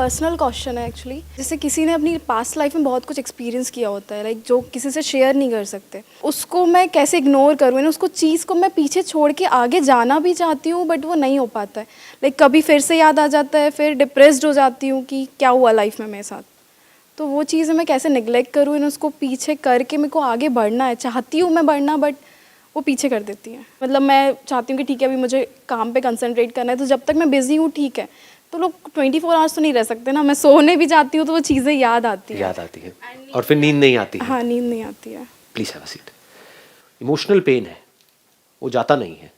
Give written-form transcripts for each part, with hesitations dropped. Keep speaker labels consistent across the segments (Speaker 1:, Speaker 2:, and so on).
Speaker 1: Personal question है actually. जैसे किसी ने अपनी पास्ट लाइफ में बहुत कुछ एक्सपीरियंस किया होता है, लाइक जो किसी से शेयर नहीं कर सकते, उसको मैं कैसे इग्नोर करूँ, यानी उसको चीज़ को मैं पीछे छोड़ के आगे जाना भी चाहती हूँ बट वो नहीं हो पाता है। लाइक कभी फिर से याद आ जाता है, फिर डिप्रेस्ड हो जाती हूँ कि क्या हुआ लाइफ में मेरे साथ। तो वो चीज़ें मैं कैसे निगलेक्ट करूँ, इन उसको पीछे करके मेरे को आगे बढ़ना है, चाहती हूँ मैं बढ़ना, बट वो पीछे कर देती है। मतलब मैं चाहती हूँ कि ठीक है अभी मुझे काम पे कंसंट्रेट करना है, तो जब तक मैं बिज़ी हूँ ठीक है। तो लोग 24 आवर्स तो नहीं रह सकते ना, मैं सोने भी जाती हूँ तो वो चीज़ें याद आती है
Speaker 2: और फिर नींद नहीं आती है।
Speaker 1: हाँ, नींद नहीं आती है।
Speaker 2: Please have a seat. Emotional pain है, वो जाता नहीं है,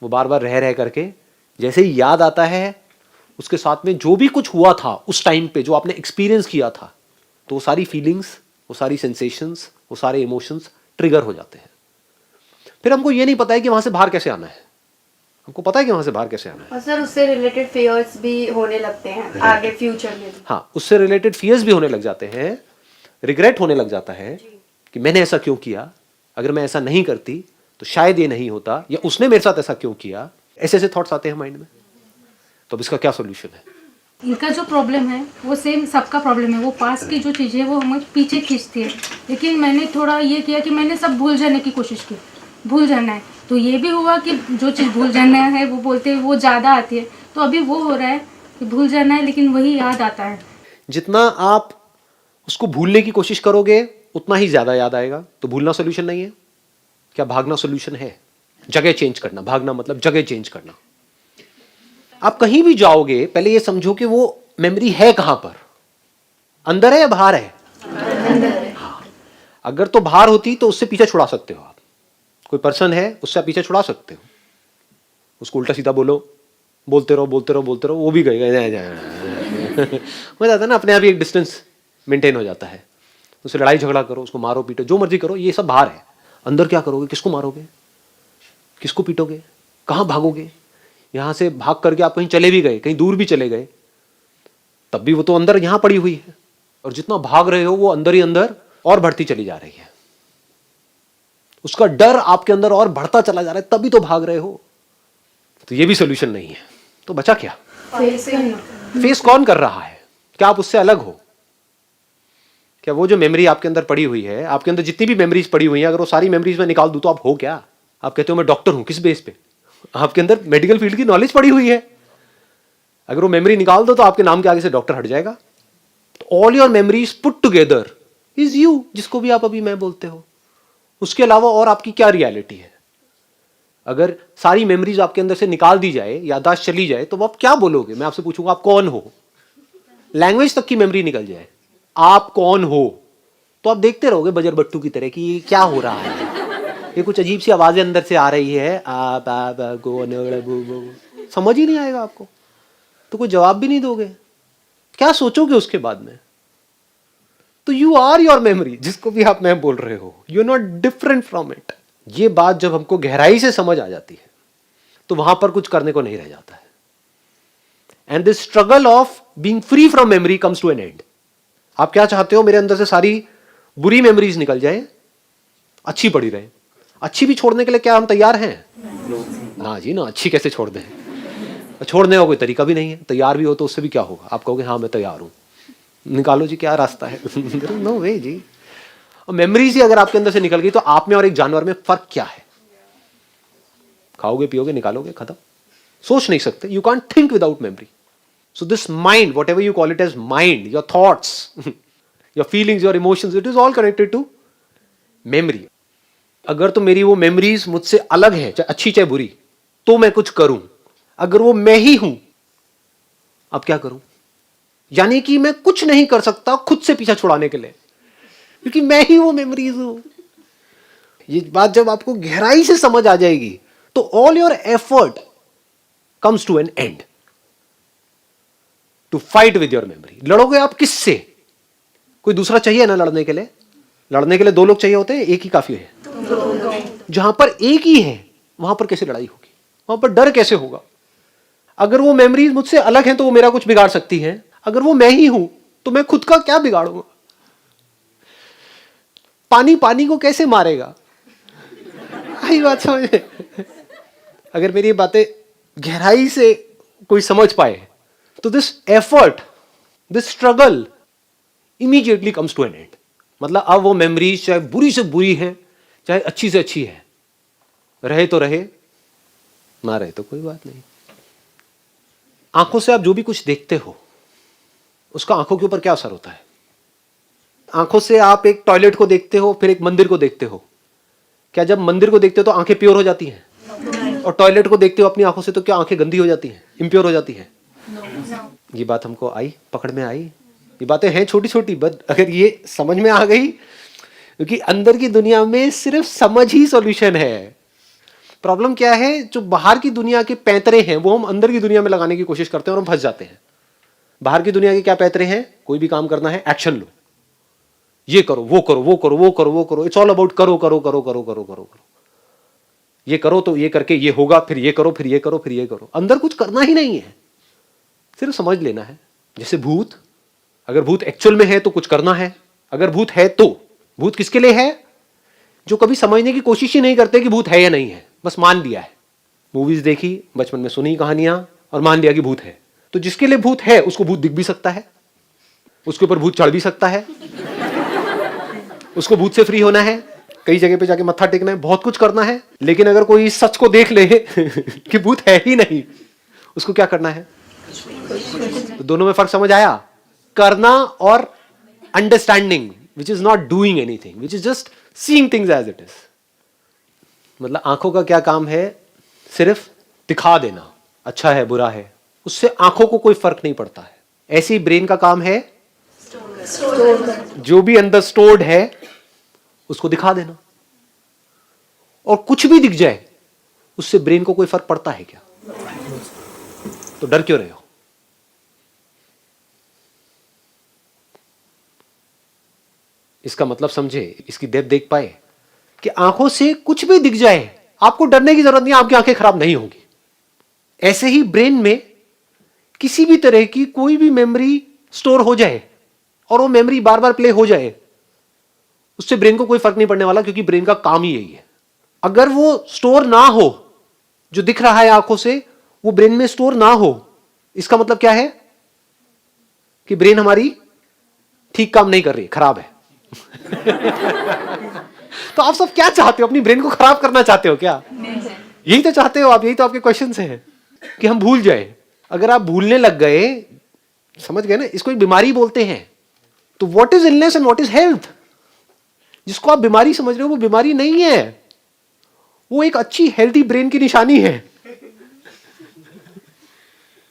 Speaker 2: वो बार बार रह रह करके जैसे ही याद आता है, उसके साथ में जो भी कुछ हुआ था उस टाइम पे, जो आपने एक्सपीरियंस किया था, तो वो सारी फीलिंग्स, वो सारी सेंसेशंस, वो सारे इमोशंस ट्रिगर हो जाते हैं। फिर हमको ये नहीं पता है कि वहां से बाहर कैसे आना है। हमको पता है कि वहां से बाहर कैसे आना है।
Speaker 3: और सर उससे रिलेटेड फियर्स भी होने लगते हैं आगे फ्यूचर में भी।
Speaker 2: हाँ, उससे रिलेटेड फियर्स भी होने लग जाते हैं, रिग्रेट होने लग जाता है कि मैंने ऐसा क्यों किया, अगर मैं ऐसा नहीं करती तो शायद ये नहीं होता, या उसने मेरे साथ ऐसा क्यों किया। ऐसे ऐसे थॉट्स आते हैं माइंड में। तो अब इसका क्या सोल्यूशन है?
Speaker 4: इनका जो प्रॉब्लम है वो सेम सबका प्रॉब्लम है। वो पास की जो चीज़ें है वो हमें पीछे खींचती है, लेकिन मैंने थोड़ा ये किया कि मैंने सब भूल जाने की कोशिश की, भूल जाना है। तो ये भी हुआ कि जो चीज़ भूल जाना है वो बोलते हैं वो ज़्यादा आती है, तो अभी वो हो रहा है कि भूल जाना है लेकिन वही याद आता है।
Speaker 2: जितना आप उसको भूलने की कोशिश करोगे उतना ही ज्यादा याद आएगा। तो भूलना सोल्यूशन नहीं है। क्या भागना सोल्यूशन है? जगह चेंज करना। भागना मतलब जगह चेंज करना। आप कहीं भी जाओगे पहले ये समझो कि वो मेमोरी है कहां पर, अंदर है या बाहर है? हाँ। अगर तो बाहर होती तो उससे पीछे छुड़ा सकते हो आप। कोई पर्सन है उससे आप पीछे छुड़ा सकते हो। उसको उल्टा सीधा बोलो, बोलते रहो बोलते रहो बोलते रहो, वो भी गए हो जाता है ना, अपने आप ही एक डिस्टेंस मेंटेन हो जाता है। उससे लड़ाई झगड़ा करो, उसको मारो पीटो, जो मर्जी करो, ये सब बाहर है। अंदर क्या करोगे? किसको मारोगे, किसको पीटोगे, कहां भागोगे? यहां से भाग करके आप कहीं चले भी गए, कहीं दूर भी चले गए, तब भी वो तो अंदर यहां पड़ी हुई है। और जितना भाग रहे हो वो अंदर ही अंदर और बढ़ती चली जा रही है। उसका डर आपके अंदर और बढ़ता चला जा रहा है, तभी तो भाग रहे हो। तो ये भी सोल्यूशन नहीं है। तो बचा क्या? फेस कौन कर रहा है? क्या आप उससे अलग हो? क्या वो जो मेमोरी आपके अंदर पड़ी हुई है, आपके अंदर जितनी भी मेमोरीज पड़ी हुई हैं, अगर वो सारी मेमोरीज में निकाल दूं तो आप हो क्या? आप कहते हो मैं डॉक्टर हूं, किस बेस पे? आपके अंदर मेडिकल फील्ड की नॉलेज पड़ी हुई है। अगर वो मेमोरी निकाल दो तो आपके नाम के आगे से डॉक्टर हट जाएगा। All your memories put together is you, जिसको भी आप अभी मैं बोलते हो। उसके अलावा और आपकी क्या रियलिटी है? अगर सारी मेमोरीज आपके अंदर से निकाल दी जाए, याददाश्त चली जाए, तो आप क्या बोलोगे? मैं आपसे पूछूंगा आप कौन हो? लैंग्वेज तक की मेमोरी निकल जाए, आप कौन हो? तो आप देखते रहोगे बजर बट्टू की तरह कि ये क्या हो रहा है, ये कुछ अजीब सी आवाजें अंदर से आ रही है, समझ ही नहीं आएगा आपको, तो कोई जवाब भी नहीं दोगे। क्या सोचोगे उसके बाद में? तो यू आर योर मेमोरी, जिसको भी आप मैं बोल रहे हो, you are not different from it. ये बात जब हमको गहराई से समझ आ जाती है तो वहां पर कुछ करने को नहीं रह जाता है। And this struggle of being free from memory comes to an end. आप क्या चाहते हो? मेरे अंदर से सारी बुरी मेमोरीज निकल जाए, अच्छी पड़ी रहे। अच्छी भी छोड़ने के लिए क्या हम तैयार हैं? ना जी ना, अच्छी कैसे छोड़ दें? छोड़ने का कोई तरीका भी नहीं है। तैयार भी हो तो उससे भी क्या होगा? आप कहोगे हाँ मैं तैयार हूं, निकालो जी क्या रास्ता है? नो वे जी। और मेमोरीज ही अगर आपके अंदर से निकल गई तो आप में और एक जानवर में फर्क क्या है? खाओगे पियोगे निकालोगे, खत्म। सोच नहीं सकते। You can't think without memory. So this mind, whatever you call it as mind, your thoughts, your feelings, your emotions, it is all connected to memory. अगर तो मेरी वो मेमोरीज मुझसे अलग है, चाहे अच्छी चाहे बुरी, तो मैं कुछ करूं। अगर वो मैं ही हूं, अब क्या करूं? यानी कि मैं कुछ नहीं कर सकता खुद से पीछा छुड़ाने के लिए, क्योंकि मैं ही वो मेमोरीज हूं। ये बात जब आपको गहराई से समझ आ जाएगी तो all your effort comes to an end to fight with your memory. लड़ोगे आप किससे? कोई दूसरा चाहिए ना लड़ने के लिए? लड़ने के लिए दो लोग चाहिए होते हैं, एक ही काफी है। जहां पर एक ही है वहां पर कैसे लड़ाई होगी? वहां पर डर कैसे होगा? अगर वो मेमोरीज मुझसे अलग हैं तो वो मेरा कुछ बिगाड़ सकती हैं। अगर वो मैं ही हूं तो मैं खुद का क्या बिगाड़ूंगा? पानी पानी को कैसे मारेगा? आई बात समझ में? अगर मेरी बातें गहराई से कोई समझ पाए तो this effort this struggle immediately comes to an end. मतलब अब वो मेमोरीज चाहे बुरी से बुरी है, चाहे अच्छी से अच्छी है, रहे तो रहे, ना रहे तो कोई बात नहीं। आंखों से आप जो भी कुछ देखते हो उसका आंखों के ऊपर क्या असर होता है? आंखों से आप एक टॉयलेट को देखते हो, फिर एक मंदिर को देखते हो, क्या जब मंदिर को देखते हो तो आंखें प्योर हो जाती हैं? और टॉयलेट को देखते हो अपनी आंखों से तो क्या आंखें गंदी हो जाती हैं, इम्प्योर हो जाती हैं? ये बात हमको आई, पकड़ में आई। ये बातें हैं छोटी छोटी, बट अगर ये समझ में आ गई, क्योंकि अंदर की दुनिया में सिर्फ समझ ही सॉल्यूशन है। प्रॉब्लम क्या है, जो बाहर की दुनिया के पैंतरे हैं वो हम अंदर की दुनिया में लगाने की कोशिश करते हैं और हम फंस जाते हैं। बाहर की दुनिया के क्या पैंतरे हैं? कोई भी काम करना है, एक्शन लो, ये करो, वो करो, वो करो, वो करो, वो करो, इट्स ऑल अबाउट करो करो करो करो करो करो करो। ये करो तो ये करके ये होगा, फिर ये करो, फिर ये करो, फिर ये करो। अंदर कुछ करना ही नहीं है, सिर्फ समझ लेना है। जैसे भूत, अगर भूत एक्चुअल में है तो कुछ करना है, अगर भूत है तो भूत किसके लिए है? जो कभी समझने की कोशिश ही नहीं करते कि भूत है या नहीं है, बस मान लिया है। मूवीज देखी, बचपन में सुनी कहानियां और मान लिया कि भूत है। तो जिसके लिए भूत है उसको भूत दिख भी सकता है, उसके ऊपर भूत चढ़ भी सकता है, उसको भूत से फ्री होना है, कई जगह पे जाके मत्था टेकना है, बहुत कुछ करना है। लेकिन अगर कोई इस सच को देख ले कि भूत है ही नहीं, उसको क्या करना है? तो दोनों में फर्क समझ आया? करना और understanding, which is not doing anything, which is just seeing things as it is. मतलब आंखों का क्या काम है? सिर्फ दिखा देना, अच्छा है बुरा है, उससे आंखों को कोई फर्क नहीं पड़ता है। ऐसे ही ब्रेन का काम है जो भी अंदर स्टोर्ड है उसको दिखा देना। और कुछ भी दिख जाए उससे ब्रेन को कोई फर्क पड़ता है क्या? तो डर क्यों रहे हो? इसका मतलब समझे, इसकी डेप्थ देख पाए कि आंखों से कुछ भी दिख जाए आपको डरने की जरूरत नहीं, आपकी आंखें खराब नहीं होंगी। ऐसे ही ब्रेन में किसी भी तरह की कोई भी मेमोरी स्टोर हो जाए और वो मेमोरी बार बार प्ले हो जाए, उससे ब्रेन को कोई फर्क नहीं पड़ने वाला, क्योंकि ब्रेन का काम ही यही है। अगर वो स्टोर ना हो, जो दिख रहा है आंखों से वो ब्रेन में स्टोर ना हो, इसका मतलब क्या है? कि ब्रेन हमारी ठीक काम नहीं कर रही, खराब है। तो आप सब क्या चाहते हो? अपनी ब्रेन को खराब करना चाहते हो क्या? यही तो चाहते हो आप, यही तो आपके क्वेश्चंस हैं कि हम भूल जाए। अगर आप भूलने लग गए, समझ गए ना, इसको एक बीमारी बोलते हैं। तो what is illness and what is health? जिसको आप बीमारी समझ रहे हो वो बीमारी नहीं है, वो एक अच्छी हेल्थी ब्रेन की निशानी है।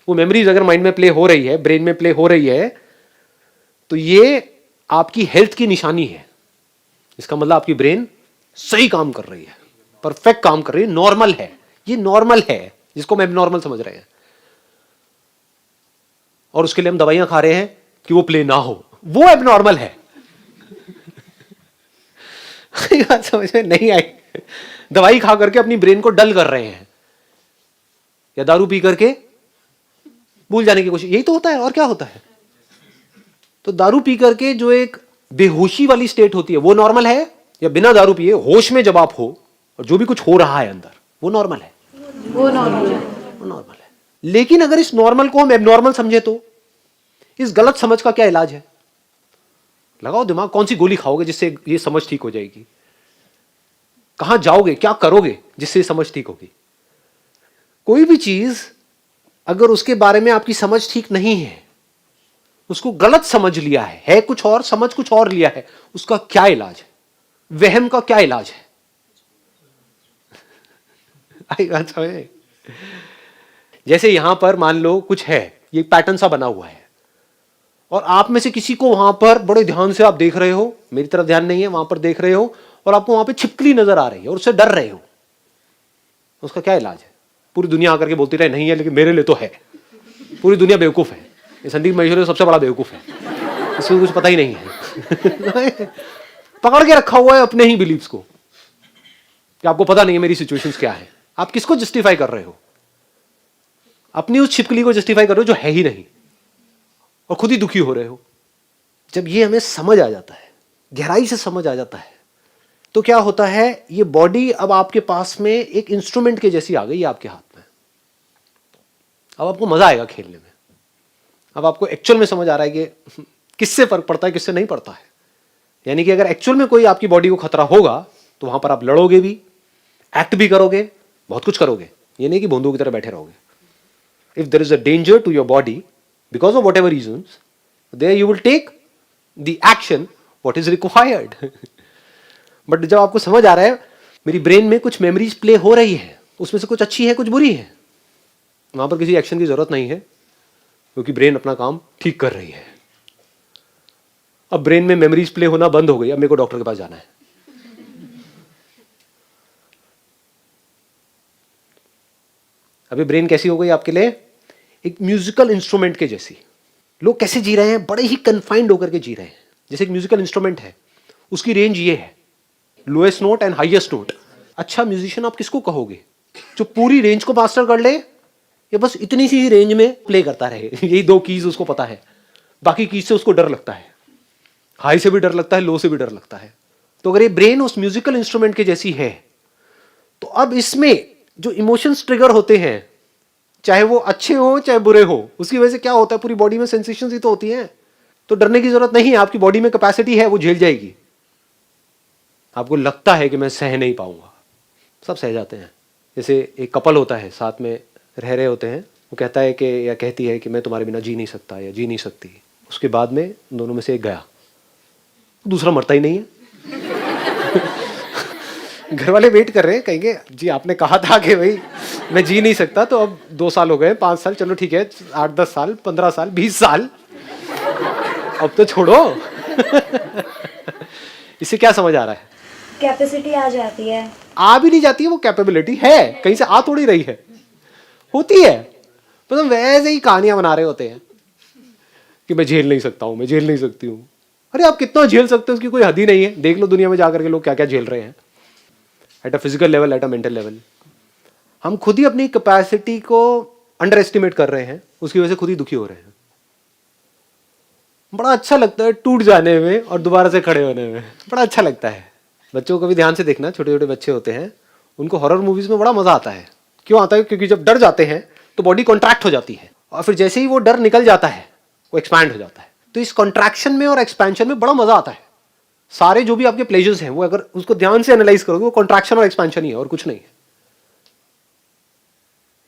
Speaker 2: वो मेमोरीज अगर माइंड में प्ले हो रही है, ब्रेन में प्ले हो रही है, तो ये आपकी हेल्थ की निशानी है। इसका मतलब आपकी ब्रेन सही काम कर रही है, परफेक्ट काम कर रही है, नॉर्मल है। ये नॉर्मल है, जिसको हम एबनॉर्मल समझ रहे हैं, और उसके लिए हम दवाइयां खा रहे हैं कि वो प्ले ना हो, वो एबनॉर्मल है। बात समझ में नहीं आई? दवाई खा करके अपनी ब्रेन को डल कर रहे हैं, या दारू पी करके भूल जाने की कोशिश, यही तो होता है। और क्या होता है? तो दारू पी करके जो एक बेहोशी वाली स्टेट होती है वो नॉर्मल है, या बिना दारू पिए होश में जब आप हो और जो भी कुछ हो रहा है अंदर, वो नॉर्मल है?
Speaker 3: वो नॉर्मल है।
Speaker 2: वो नॉर्मल है। लेकिन अगर इस नॉर्मल को हम एबनॉर्मल समझे तो इस गलत समझ का क्या इलाज है? लगाओ दिमाग, कौन सी गोली खाओगे जिससे ये समझ ठीक हो जाएगी? कहां जाओगे, क्या करोगे जिससे ये समझ ठीक होगी? कोई भी चीज अगर उसके बारे में आपकी समझ ठीक नहीं है, उसको गलत समझ लिया है कुछ और, समझ कुछ और लिया है, उसका क्या इलाज है? वहम का क्या इलाज है? आई बात समझ? जैसे यहां पर मान लो कुछ है, ये पैटर्न सा बना हुआ है, और आप में से किसी को वहां पर बड़े ध्यान से आप देख रहे हो, मेरी तरफ ध्यान नहीं है, वहां पर देख रहे हो, और आपको वहां पे छिपकली नजर आ रही है और उससे डर रहे हो, उसका क्या इलाज है? पूरी दुनिया आकर के बोलती रहे नहीं है, लेकिन मेरे लिए तो है। पूरी दुनिया बेवकूफ है, ये संदीप महेश्वरी सबसे बड़ा बेवकूफ है, इसको कुछ पता ही नहीं है। पकड़ के रखा हुआ है अपने ही बिलीव्स को, कि आपको पता नहीं है मेरी सिचुएशंस क्या है। आप किसको जस्टिफाई कर रहे हो? अपनी उस छिपकली को जस्टिफाई कर रहे हो जो है ही नहीं, और खुद ही दुखी हो रहे हो। जब ये हमें समझ आ जाता है, गहराई से समझ आ जाता है, तो क्या होता है, ये बॉडी अब आपके पास में एक इंस्ट्रूमेंट के जैसी आ गई है आपके हाथ में। अब आपको मजा आएगा खेलने में। अब आपको एक्चुअल में समझ आ रहा है कि किससे फर्क पड़ता है, किससे नहीं पड़ता है। यानी कि अगर एक्चुअल में कोई आपकी बॉडी को खतरा होगा तो वहां पर आप लड़ोगे भी, एक्ट भी करोगे, बहुत कुछ करोगे। ये नहीं कि बूंदों की तरह बैठे रहोगे। If there is a danger to your body because of whatever reasons, there you will take the action what is required. But जब आपको समझ आ रहा है मेरी ब्रेन में कुछ मेमोरीज प्ले हो रही है, उसमें से कुछ अच्छी है कुछ बुरी है, वहां पर किसी एक्शन की जरूरत नहीं है, क्योंकि ब्रेन अपना काम ठीक कर रही है। अब ब्रेन में मेमोरीज प्ले होना बंद हो गई, अब मेरे को डॉक्टर के पास जाना है। अभी ब्रेन कैसी हो गई आपके लिए? एक म्यूजिकल इंस्ट्रूमेंट के जैसी। लोग कैसे जी रहे हैं? बड़े ही कन्फाइंड होकर के जी रहे हैं। जैसे एक म्यूजिकल इंस्ट्रूमेंट है, उसकी रेंज ये है, lowest note and highest note. अच्छा म्यूजिशियन आप किसको कहोगे? जो पूरी रेंज को मास्टर कर ले या बस इतनी सी रेंज में प्ले करता रहे? यही दो कीज उसको पता है, बाकी कीज से उसको डर लगता है। हाई से भी डर लगता है, लो से भी डर लगता है। तो अगर ये ब्रेन उस म्यूजिकल इंस्ट्रूमेंट के जैसी है, तो अब इसमें जो इमोशंस ट्रिगर होते हैं, चाहे वो अच्छे हो चाहे बुरे हो, उसकी वजह से क्या होता है, पूरी बॉडी में सेंसेशंस ही तो होती हैं। तो डरने की जरूरत नहीं है, आपकी बॉडी में कैपेसिटी है, वो झेल जाएगी। आपको लगता है कि मैं सह नहीं पाऊंगा, सब सह जाते हैं। जैसे एक कपल होता है, साथ में रह रहे होते हैं, वो कहता है कि या कहती है कि मैं तुम्हारे बिना जी नहीं सकता या जी नहीं सकती। उसके बाद में दोनों में से एक गया, दूसरा मरता ही नहीं है। घर वाले वेट कर रहे हैं, कहेंगे जी आपने कहा था कि भाई मैं जी नहीं सकता, तो अब 2 साल हो गए, 5 साल, चलो ठीक है, 8-10 साल, 15 साल, 20 साल, अब तो छोड़ो। इससे क्या समझ आ रहा है?
Speaker 5: कैपेसिटी आ जाती है।
Speaker 2: आ भी नहीं जाती है, वो कैपेबिलिटी है, कहीं से आ थोड़ी रही है, होती है। मतलब वैसे ही कहानियां बना रहे होते हैं कि मैं झेल नहीं सकता हूं, मैं झेल नहीं सकती हूं। अरे आप कितना झेल सकते हो उसकी कोई हद ही नहीं है। देख लो दुनिया में जाकर के लोग क्या क्या झेल रहे हैं, at a physical level, at a mental level. हम खुद ही अपनी कैपेसिटी को अंडर एस्टिमेट कर रहे हैं, उसकी वजह से खुद ही दुखी हो रहे हैं। बड़ा अच्छा लगता है टूट जाने में और दोबारा से खड़े होने में, बड़ा अच्छा लगता है। बच्चों को भी ध्यान से देखना, छोटे छोटे बच्चे होते हैं, उनको हॉरर मूवीज में बड़ा मजा आता है। क्यों आता है? क्योंकि जब डर जाते हैं तो बॉडी कॉन्ट्रैक्ट हो जाती है, और फिर जैसे ही वो डर निकल जाता है वो एक्सपैंड हो जाता है। तो इस कॉन्ट्रैक्शन में और एक्सपेंशन में बड़ा मजा आता है। सारे जो भी आपके प्लेजर्स हैं, वो अगर उसको ध्यान से एनालाइज करोगे, वो कॉन्ट्रैक्शन और एक्सपेंशन ही है और कुछ नहीं है।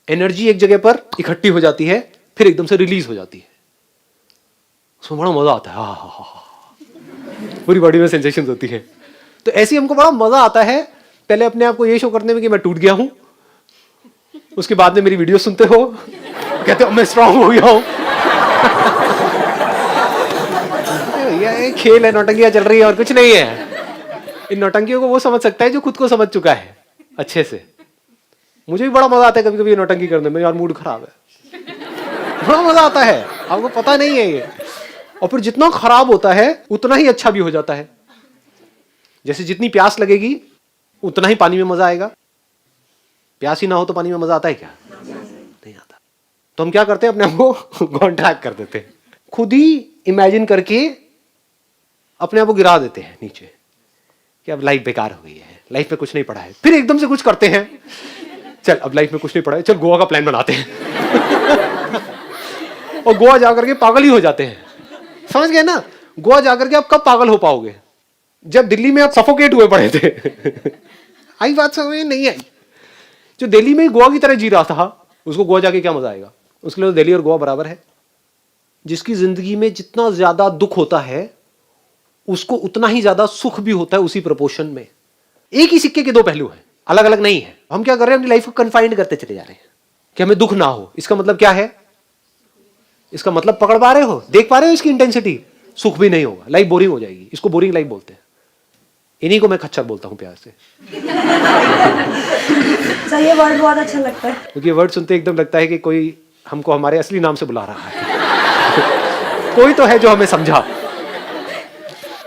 Speaker 2: एनर्जी एक जगह पर इकट्ठी हो जाती है, फिर एकदम से रिलीज हो जाती है, उसमें बड़ा मजा आता है। पूरी बॉडी में सेंसेशंस होती है। तो ऐसे हमको बड़ा मजा आता है, पहले अपने आप को ये शो करने में कि मैं टूट गया हूं, उसके बाद में मेरी वीडियो सुनते हो, कहते हो मैं स्ट्रांग हो गया हूं। ये खेल है, नौटंकियां चल रही है और कुछ नहीं है। इन नौटंकियों को वो समझ सकता है जो खुद को समझ चुका है अच्छे से। मुझे भी बड़ा मजा आता है कभी कभी ये नौटंकी करने में, यार मूड खराब है, बड़ा मजा आता है, आपको पता नहीं है ये। और फिर जितना खराब होता है उतना ही अच्छा भी हो जाता है। जैसे जितनी प्यास लगेगी उतना ही पानी में मजा आएगा। प्यास ही ना हो तो पानी में मजा आता है क्या? नहीं आता। तो हम क्या करते हैं, अपने आप को कॉन्ट्रैक्ट कर देते हैं, खुद ही इमेजिन करके अपने आप को गिरा देते हैं नीचे कि अब लाइफ बेकार हो गई है, लाइफ में कुछ नहीं पड़ा है। फिर एकदम से कुछ करते हैं, चल अब लाइफ में कुछ नहीं पड़ा है, चल गोवा का प्लान बनाते हैं। और गोवा जाकर के पागल ही हो जाते हैं। समझ गए ना? गोवा जाकर के आप कब पागल हो पाओगे? जब दिल्ली में आप सफोकेट हुए पड़े थे। आई बात समझ नहीं आई? जो दिल्ली में गोवा की तरह जी रहा था, उसको गोवा जाके क्या मजा आएगा? उसके लिए तो दिल्ली और गोवा बराबर है। जिसकी जिंदगी में जितना ज्यादा दुख होता है उसको उतना ही ज्यादा सुख भी होता है, उसी प्रोपोर्शन में। एक ही सिक्के के दो पहलू हैं, अलग अलग नहीं है। हम क्या कर रहे हैं, अपनी लाइफ को कन्फाइंड करते चले जा रहे हैं कि हमें दुख ना हो। इसका मतलब क्या है? इसका मतलब पकड़ पा रहे हो, देख पा रहे हो इसकी इंटेंसिटी? सुख भी नहीं होगा, लाइफ बोरिंग हो जाएगी। इसको बोरिंग लाइफ बोलते हैं। इन्हीं को मैं खच्चर बोलता हूं प्यार से।
Speaker 5: सर ये वर्ड बहुत अच्छा लगता है,
Speaker 2: क्योंकि ये वर्ड सुनते एकदम लगता है कि कोई हमको हमारे असली नाम से बुला रहा है। कोई तो है जो हमें समझा।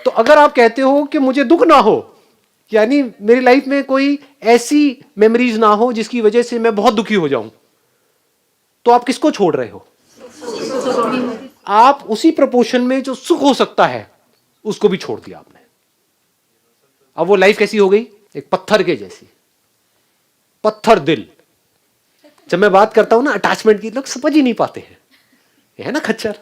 Speaker 2: तो अगर आप कहते हो कि मुझे दुख ना हो, यानी मेरी लाइफ में कोई ऐसी मेमोरीज ना हो जिसकी वजह से मैं बहुत दुखी हो जाऊं, तो आप किसको छोड़ रहे हो? आप उसी प्रोपोर्शन में जो सुख हो सकता है उसको भी छोड़ दिया आपने। अब वो लाइफ कैसी हो गई? एक पत्थर के जैसी, पत्थर दिल। जब मैं बात करता हूं ना अटैचमेंट की, लोग समझ ही नहीं पाते हैं। ये है ना खच्चर।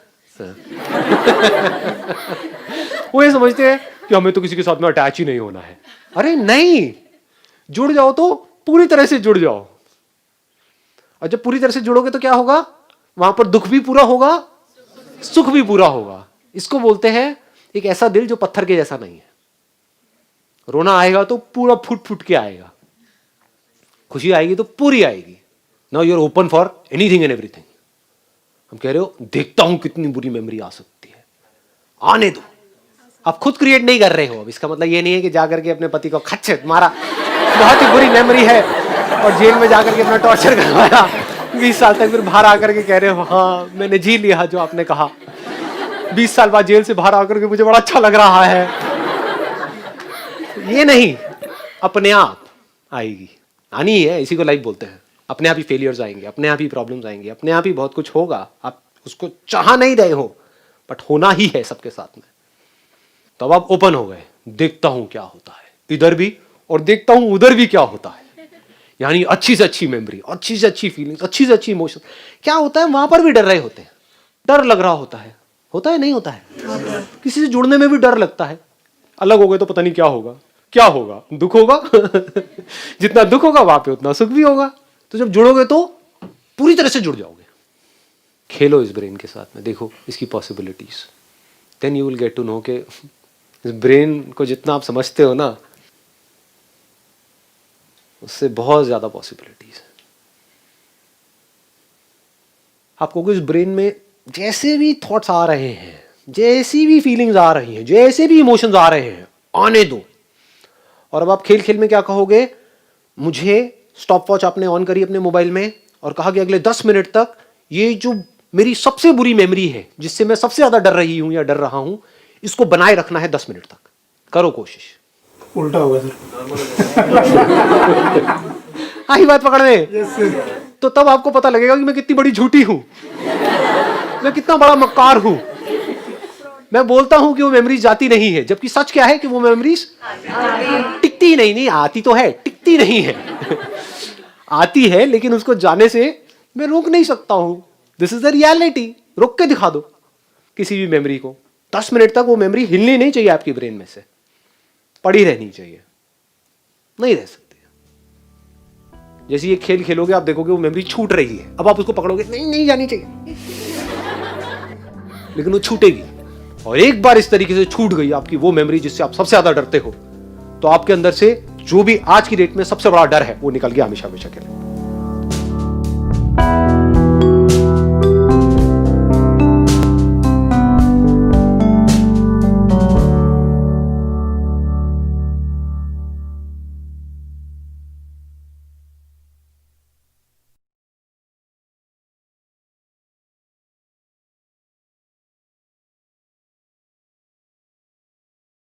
Speaker 2: वो ये समझते हैं कि हमें तो किसी के साथ में अटैच ही नहीं होना है। अरे नहीं, जुड़ जाओ तो पूरी तरह से जुड़ जाओ, और जब पूरी तरह से जुड़ोगे तो क्या होगा, वहां पर दुख भी पूरा होगा, सुख भी पूरा होगा। इसको बोलते हैं एक ऐसा दिल जो पत्थर के जैसा नहीं है। रोना आएगा तो पूरा फुट फुट के आएगा, खुशी आएगी तो पूरी आएगी। Now you are open for anything and everything. हम कह रहे हो देखता हूं कितनी बुरी मेमोरी आ सकती है, आने दो। आप खुद क्रिएट नहीं कर रहे हो। अब इसका मतलब ये नहीं है कि जाकर के अपने पति को खच्चे मारा, बहुत ही बुरी मेमोरी है, और जेल में जाकर के अपना टॉर्चर करवाया 20 साल तक, फिर बाहर आकर के कह रहे हो हाँ मैंने जी लिया जो आपने कहा। 20 साल बाद जेल से बाहर आकर के मुझे बड़ा अच्छा लग रहा है। ये नहीं, अपने आप आएगी, आनी है, इसी को लाइफ बोलते हैं। अपने आप ही फेलियर्स आएंगे, अपने आप ही प्रॉब्लम्स आएंगे, अपने आप ही बहुत कुछ होगा। आप उसको चाह नहीं रहे हो, बट होना ही है सबके साथ में। तो अब आप ओपन हो गए, देखता हूं क्या होता है इधर भी, और देखता हूं उधर भी क्या होता है। यानी अच्छी से अच्छी मेमोरी, अच्छी से अच्छी फीलिंग्स, अच्छी से अच्छी इमोशन। क्या होता है, वहां पर भी डर रहे होते हैं, डर लग रहा होता है नहीं होता है। किसी से जुड़ने में भी डर लगता है, अलग हो गए तो पता नहीं क्या होगा, क्या होगा, दुख होगा जितना दुख होगा वहां पे उतना सुख भी होगा। तो जब जुड़ोगे तो पूरी तरह से जुड़ जाओगे। खेलो इस ब्रेन के साथ में, देखो इसकी possibilities, then you will get to know के इस ब्रेन को जितना आप समझते हो ना, उससे बहुत ज्यादा पॉसिबिलिटीज है। आपको इस ब्रेन में जैसे भी थॉट्स आ रहे हैं, जैसी भी फीलिंग्स आ रही हैं, जैसे भी इमोशंस आ रहे हैं, आने दो। और अब आप खेल खेल में क्या कहोगे, मुझे स्टॉप वॉच आपने ऑन करी अपने मोबाइल में और कहा कि अगले 10 मिनट तक ये जो मेरी सबसे बुरी मेमोरी है, जिससे मैं सबसे ज्यादा डर रही हूं या डर रहा हूं, इसको बनाए रखना है 10 मिनट तक। करो कोशिश।
Speaker 6: उल्टा होगा सर।
Speaker 2: आई बात पकड़ में। तो तब आपको पता लगेगा कि मैं कितनी बड़ी झूठी हूं, मैं कितना बड़ा मक्कार हूं। मैं बोलता हूं कि वो मेमोरीज जाती नहीं है, जबकि सच क्या है कि वो मेमोरीज टिकती नहीं आती तो है, टिकती नहीं है आती है, लेकिन उसको जाने से मैं रोक नहीं सकता हूं। This is the reality. रोक के दिखा दो किसी भी मेमोरी को। 10 मिनट तक वो मेमोरी हिलनी नहीं चाहिए आपकी ब्रेन में से, पड़ी रहनी चाहिए, नहीं रह सकती। जैसे ये खेल खेलोगे आप देखोगे वो मेमोरी छूट रही है, अब आप उसको पकड़ोगे, नहीं जानी चाहिए, लेकिन वो छूटेगी। और एक बार इस तरीके से छूट गई आपकी वो मेमोरी जिससे आप सबसे ज्यादा डरते हो, तो आपके अंदर से जो भी आज की डेट में सबसे बड़ा डर है वो निकल गया हमेशा हमेशा के लिए।